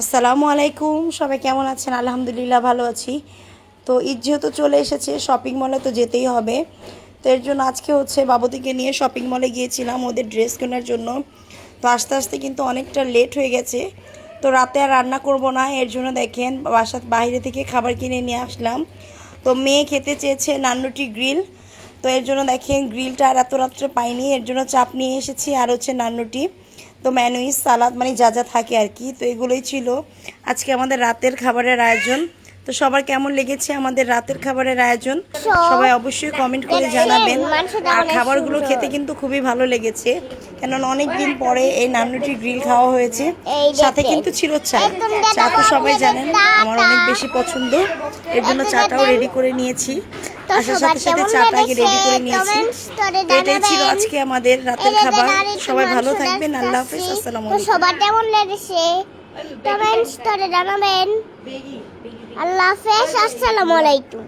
আসসালামু আলাইকুম, সবাই কেমন আছেন? আলহামদুলিল্লাহ ভালো আছি। তো ঈদ যেহেতু চলে এসেছে, শপিং মলে তো যেতেই হবে। তো এর জন্য আজকে বাবুদিকে নিয়ে শপিং মলে গিয়েছিলাম ওদের ড্রেস কেনার জন্য। তো আস্তে আস্তে কিন্তু অনেকটা লেট হয়ে গেছে। তো রাতে আর রান্না করব না, এর জন্য দেখেন বাসার বাইরে থেকে খাবার কিনে নিয়ে আসলাম। তো মেয়ে খেতে চেয়েছে নান্নুটি গ্রিল। তো এর জন্য দেখেন গ্রিলটা আর এত রাত্রে পাইনি, এর জন্য চাপ নিয়ে এসেছি। আর নান্নুটি, তো ম্যানুইস সালাদ মানে যা যা থাকে আর কি। তো এগুলোই ছিল আজকে আমাদের রাতের খাবারের আয়োজন। তো সবার কেমন লেগেছে আমাদের রাতের খাবারের আয়োজন সবাই অবশ্যই কমেন্ট করে জানাবেন। আর খাবারগুলো খেতে কিন্তু খুবই ভালো লেগেছে, কেননা অনেক দিন পরে এই নান্নুটি গ্রিল খাওয়া হয়েছে। সাথে কিন্তু ছিল চা। চা তো সবাই জানেন আমার অনেক বেশি পছন্দ, এর জন্য চাটাও রেডি করে নিয়েছি। আসার সাথে সাথে চাটা আগে রেডি করে নিয়েছি। এটাই ছিল আজকে আমাদের রাতের খাবার। সবাই ভালো থাকবেন। আল্লাহ হাফেজ। আসসালামু আলাইকুম। সবার কেমন লেগেছে কমেন্টস করে জানাবেন। আল্লাহ হাফেজ। আসসালামু আলাইকুম।